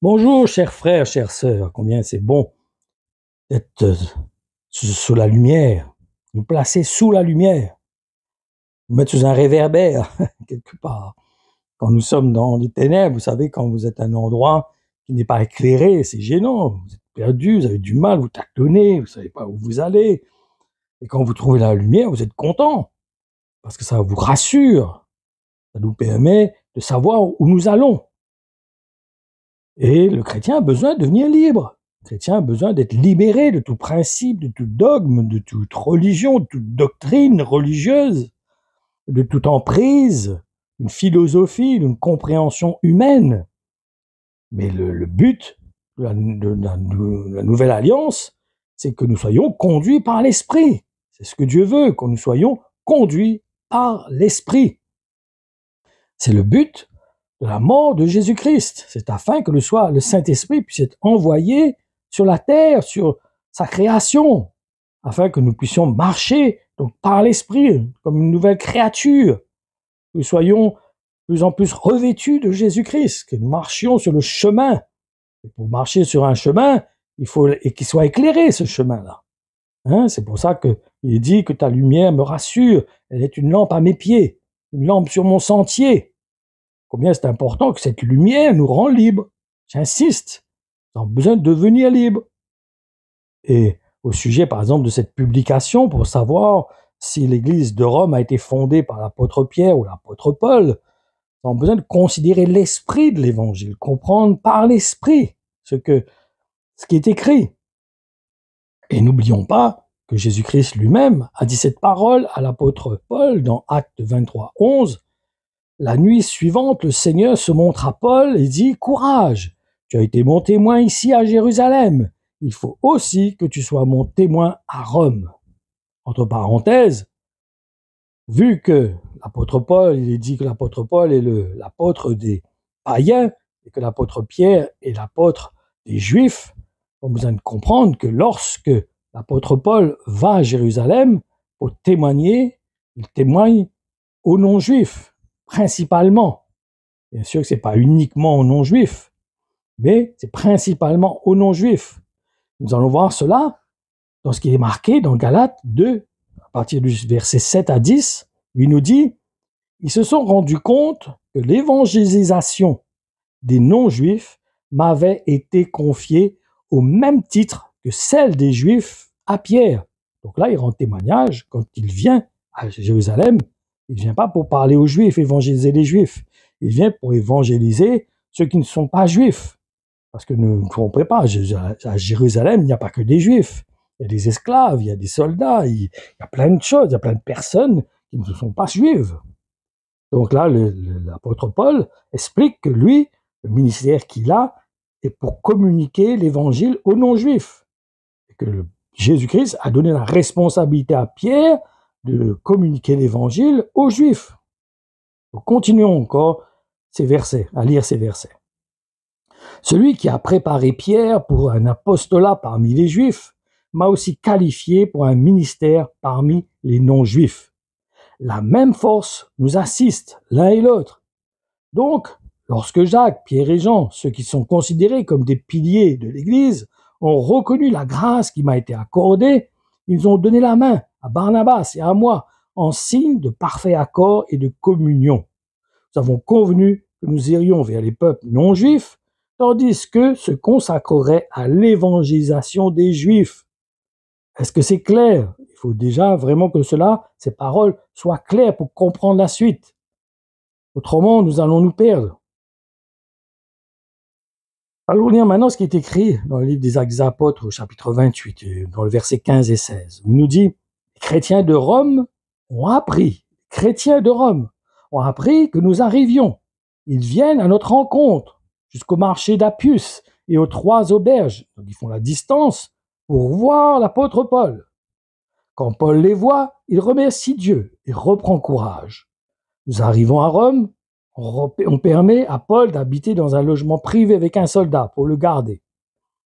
Bonjour, chers frères, chères sœurs, combien c'est bon d'être sous la lumière, nous placer sous la lumière, nous mettre sous un réverbère, quelque part. Quand nous sommes dans les ténèbres, vous savez, quand vous êtes à un endroit qui n'est pas éclairé, c'est gênant, vous êtes perdu, vous avez du mal, vous tâtonnez, vous ne savez pas où vous allez. Et quand vous trouvez la lumière, vous êtes content, parce que ça vous rassure, ça nous permet de savoir où nous allons. Et le chrétien a besoin de devenir libre. Le chrétien a besoin d'être libéré de tout principe, de tout dogme, de toute religion, de toute doctrine religieuse, de toute emprise, d'une philosophie, d'une compréhension humaine. Mais le but de la nouvelle alliance, c'est que nous soyons conduits par l'Esprit. C'est ce que Dieu veut, que nous soyons conduits par l'Esprit. C'est le but de la mort de Jésus-Christ. C'est afin que le Saint-Esprit puisse être envoyé sur la terre, sur sa création, afin que nous puissions marcher donc par l'Esprit, comme une nouvelle créature, que nous soyons de plus en plus revêtus de Jésus-Christ, que nous marchions sur le chemin. Et pour marcher sur un chemin, il faut qu'il soit éclairé, ce chemin-là. C'est pour ça qu'il dit que ta lumière me rassure, elle est une lampe à mes pieds, une lampe sur mon sentier. Combien c'est important que cette lumière nous rend libres. J'insiste, nous avons besoin de devenir libres. Et au sujet, par exemple, de cette publication, pour savoir si l'Église de Rome a été fondée par l'apôtre Pierre ou l'apôtre Paul, nous avons besoin de considérer l'esprit de l'Évangile, comprendre par l'esprit ce qui est écrit. Et n'oublions pas que Jésus-Christ lui-même a dit cette parole à l'apôtre Paul dans Actes 23, 11. La nuit suivante, le Seigneur se montre à Paul et dit « Courage, tu as été mon témoin ici à Jérusalem. Il faut aussi que tu sois mon témoin à Rome. » Entre parenthèses, vu que l'apôtre Paul, il est dit que l'apôtre Paul est l'apôtre des païens et que l'apôtre Pierre est l'apôtre des Juifs, on a besoin de comprendre que lorsque l'apôtre Paul va à Jérusalem pour témoigner, il témoigne aux non-juifs. Principalement. Bien sûr que ce n'est pas uniquement aux non-juifs, mais c'est principalement aux non-juifs. Nous allons voir cela dans ce qui est marqué dans Galates 2, à partir du verset 7 à 10, où il nous dit « Ils se sont rendus compte que l'évangélisation des non-juifs m'avait été confiée au même titre que celle des juifs à Pierre. » Donc là, il rend témoignage quand il vient à Jérusalem. Il ne vient pas pour parler aux Juifs, évangéliser les Juifs. Il vient pour évangéliser ceux qui ne sont pas Juifs. Parce que ne trompez pas, à Jérusalem, il n'y a pas que des Juifs. Il y a des esclaves, il y a des soldats, il y a plein de choses, il y a plein de personnes qui ne sont pas juives. Donc là, l'apôtre Paul explique que lui, le ministère qu'il a, est pour communiquer l'évangile aux non-juifs. Et que Jésus-Christ a donné la responsabilité à Pierre de communiquer l'évangile aux Juifs. Donc continuons encore à lire ces versets. Celui qui a préparé Pierre pour un apostolat parmi les Juifs m'a aussi qualifié pour un ministère parmi les non-Juifs. La même force nous assiste l'un et l'autre. Donc, lorsque Jacques, Pierre et Jean, ceux qui sont considérés comme des piliers de l'Église, ont reconnu la grâce qui m'a été accordée, ils ont donné la main à Barnabas et à moi en signe de parfait accord et de communion. Nous avons convenu que nous irions vers les peuples non juifs, tandis qu'eux se consacreraient à l'évangélisation des Juifs. Est-ce que c'est clair? Il faut déjà vraiment que ces paroles soient claires pour comprendre la suite. Autrement, nous allons nous perdre. Allons lire maintenant ce qui est écrit dans le livre des Actes des Apôtres, au chapitre 28, dans le verset 15 et 16. Il nous dit « Les chrétiens de Rome ont appris que nous arrivions. Ils viennent à notre rencontre jusqu'au marché d'Appius et aux 3 auberges. » Donc ils font la distance pour voir l'apôtre Paul. Quand Paul les voit, il remercie Dieu et reprend courage. Nous arrivons à Rome. On permet à Paul d'habiter dans un logement privé avec un soldat pour le garder.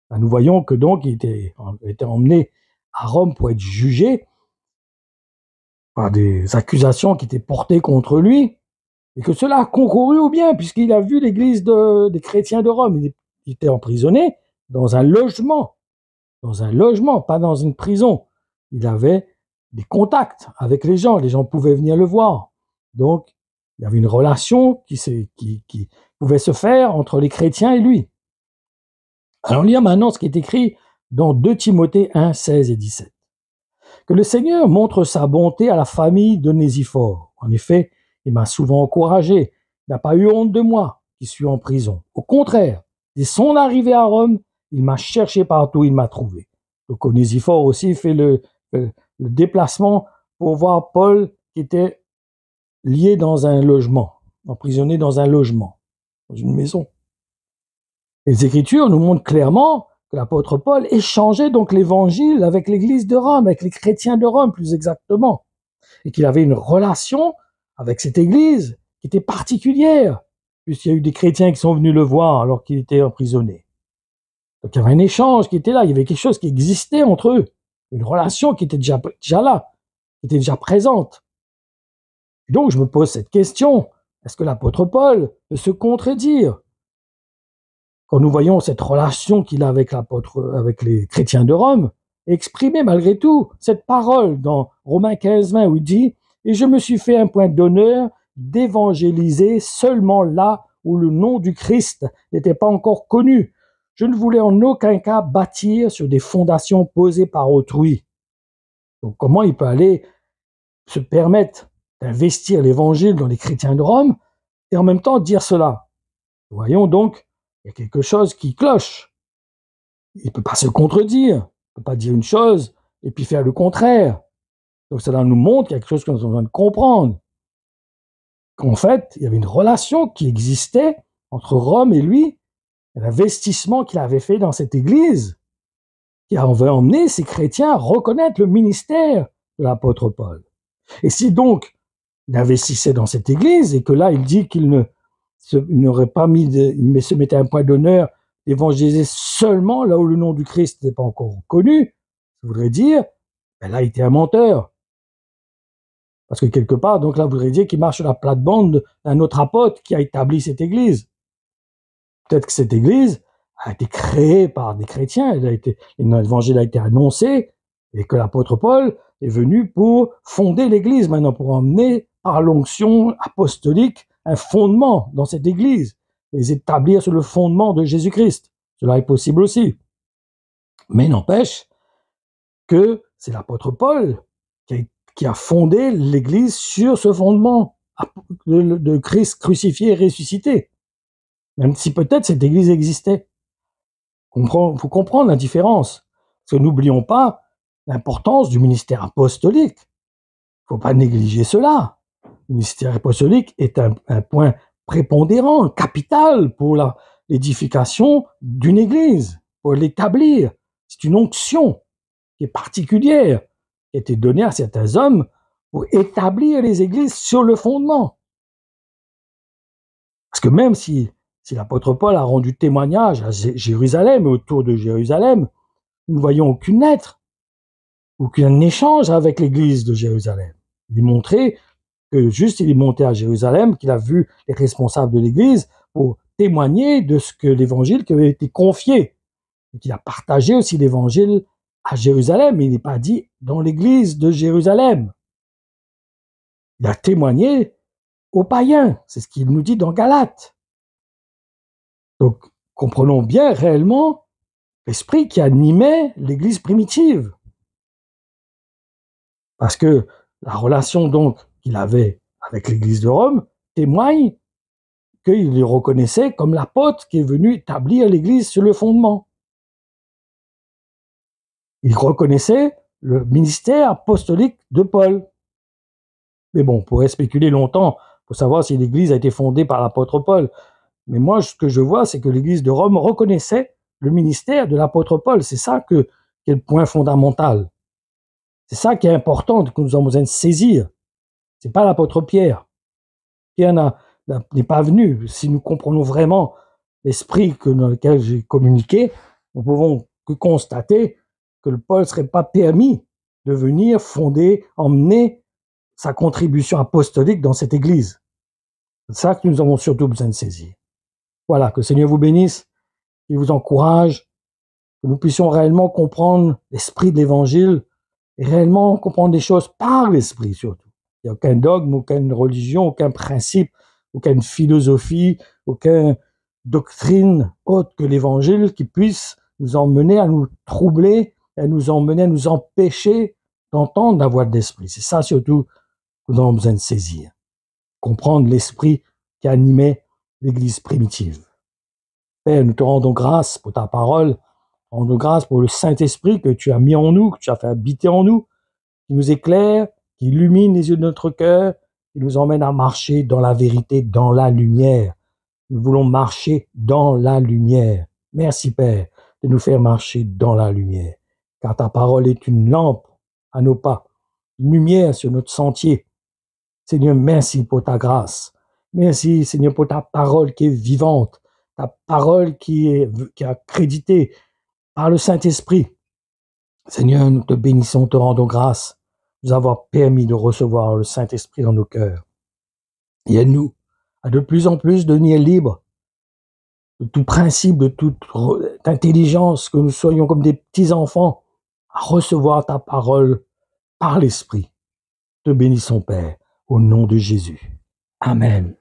Là, nous voyons que donc il était emmené à Rome pour être jugé par des accusations qui étaient portées contre lui, et que cela a concouru au bien, puisqu'il a vu l'église des chrétiens de Rome. il était emprisonné dans un logement, pas dans une prison. Il avait des contacts avec les gens pouvaient venir le voir. Donc, il y avait une relation qui pouvait se faire entre les chrétiens et lui. Allons lire maintenant ce qui est écrit dans 2 Timothée 1, 16 et 17. Que le Seigneur montre sa bonté à la famille d'Onésiphore. En effet, il m'a souvent encouragé, il n'a pas eu honte de moi qui suis en prison. Au contraire, dès son arrivée à Rome, il m'a cherché partout, il m'a trouvé. Donc Onésiphore aussi fait le déplacement pour voir Paul qui était lié dans un logement, emprisonné dans un logement, dans une maison. Les Écritures nous montrent clairement que l'apôtre Paul échangeait donc l'évangile avec l'église de Rome, avec les chrétiens de Rome plus exactement, et qu'il avait une relation avec cette église qui était particulière, puisqu'il y a eu des chrétiens qui sont venus le voir alors qu'il était emprisonné. Donc il y avait un échange qui était là, il y avait quelque chose qui existait entre eux, une relation qui était déjà là, qui était déjà présente. Et donc je me pose cette question, est-ce que l'apôtre Paul peut se contredire quand nous voyons cette relation qu'il a avec avec les chrétiens de Rome, exprimer malgré tout cette parole dans Romains 15, 20, où il dit « Et je me suis fait un point d'honneur d'évangéliser seulement là où le nom du Christ n'était pas encore connu. Je ne voulais en aucun cas bâtir sur des fondations posées par autrui. » Donc comment il peut aller se permettre d'investir l'évangile dans les chrétiens de Rome et en même temps dire cela? Voyons donc, il y a quelque chose qui cloche. Il ne peut pas se contredire, il ne peut pas dire une chose et puis faire le contraire. Donc cela nous montre quelque chose que nous avons besoin de comprendre. Qu'en fait, il y avait une relation qui existait entre Rome et lui, l'investissement qu'il avait fait dans cette église, qui avait emmené ces chrétiens à reconnaître le ministère de l'apôtre Paul. Et si donc il investissait dans cette église et que là il dit qu'il n'aurait pas il se mettait un point d'honneur d'évangéliser seulement là où le nom du Christ n'est pas encore connu, ça voudrait dire, ben là il était un menteur. Parce que quelque part, donc là, vous voudrait dire qu'il marche sur la plate-bande d'un autre apôtre qui a établi cette église. Peut-être que cette église a été créée par des chrétiens, l'évangile a été annoncé, et que l'apôtre Paul est venu pour fonder l'église maintenant, pour emmener par l'onction apostolique un fondement dans cette église, les établir sur le fondement de Jésus-Christ. Cela est possible aussi. Mais n'empêche que c'est l'apôtre Paul qui a fondé l'église sur ce fondement de Christ crucifié et ressuscité. Même si peut-être cette église existait. Il faut comprendre la différence. Parce que n'oublions pas l'importance du ministère apostolique. Il ne faut pas négliger cela. Le ministère apostolique est un point prépondérant, capital pour l'édification d'une église, pour l'établir. C'est une onction qui est particulière, qui a été donnée à certains hommes pour établir les églises sur le fondement. Parce que même si l'apôtre Paul a rendu témoignage à Jérusalem et autour de Jérusalem, nous ne voyons aucune lettre, aucun échange avec l'église de Jérusalem. Il est montré que juste il est monté à Jérusalem, qu'il a vu les responsables de l'église pour témoigner de ce que l'évangile qui avait été confié, et qu'il a partagé aussi l'évangile à Jérusalem, mais il n'est pas dit dans l'église de Jérusalem. Il a témoigné aux païens, c'est ce qu'il nous dit dans Galates. Donc, comprenons bien réellement l'esprit qui animait l'église primitive. Parce que la relation donc qu'il avait avec l'église de Rome témoigne qu'il le reconnaissait comme l'apôtre qui est venu établir l'église sur le fondement. Il reconnaissait le ministère apostolique de Paul. Mais bon, on pourrait spéculer longtemps pour savoir si l'église a été fondée par l'apôtre Paul. Mais moi, ce que je vois, c'est que l'église de Rome reconnaissait le ministère de l'apôtre Paul. C'est ça qui est le point fondamental. C'est ça qui est important, que nous avons besoin de saisir. C'est pas l'apôtre Pierre. Pierre n'est pas venu. Si nous comprenons vraiment l'esprit dans lequel j'ai communiqué, nous pouvons que constater que le Paul ne serait pas permis de venir fonder, emmener sa contribution apostolique dans cette église. C'est ça que nous avons surtout besoin de saisir. Voilà, que le Seigneur vous bénisse qui vous encourage, que nous puissions réellement comprendre l'esprit de l'Évangile et réellement comprendre les choses par l'esprit surtout. Il n'y a aucun dogme, aucune religion, aucun principe, aucune philosophie, aucune doctrine autre que l'Évangile qui puisse nous emmener à nous troubler, à nous emmener à nous empêcher d'entendre la voix de l'esprit. C'est ça surtout que nous avons besoin de saisir. Comprendre l'esprit qui animait l'Église primitive. Père, nous te rendons grâce pour ta parole, rendons grâce pour le Saint-Esprit que tu as mis en nous, que tu as fait habiter en nous, qui nous éclaire, qui illumine les yeux de notre cœur, qui nous emmène à marcher dans la vérité, dans la lumière. Nous voulons marcher dans la lumière. Merci Père de nous faire marcher dans la lumière, car ta parole est une lampe à nos pas, une lumière sur notre sentier. Seigneur, merci pour ta grâce. Merci Seigneur pour ta parole qui est vivante, ta parole qui est accréditée par le Saint-Esprit. Seigneur, nous te bénissons, te rendons grâce de nous avoir permis de recevoir le Saint-Esprit dans nos cœurs. Et aide-nous à de plus en plus devenir libres de tout principe, de toute intelligence, que nous soyons comme des petits-enfants à recevoir ta parole par l'Esprit. Te bénissons, Père, au nom de Jésus. Amen.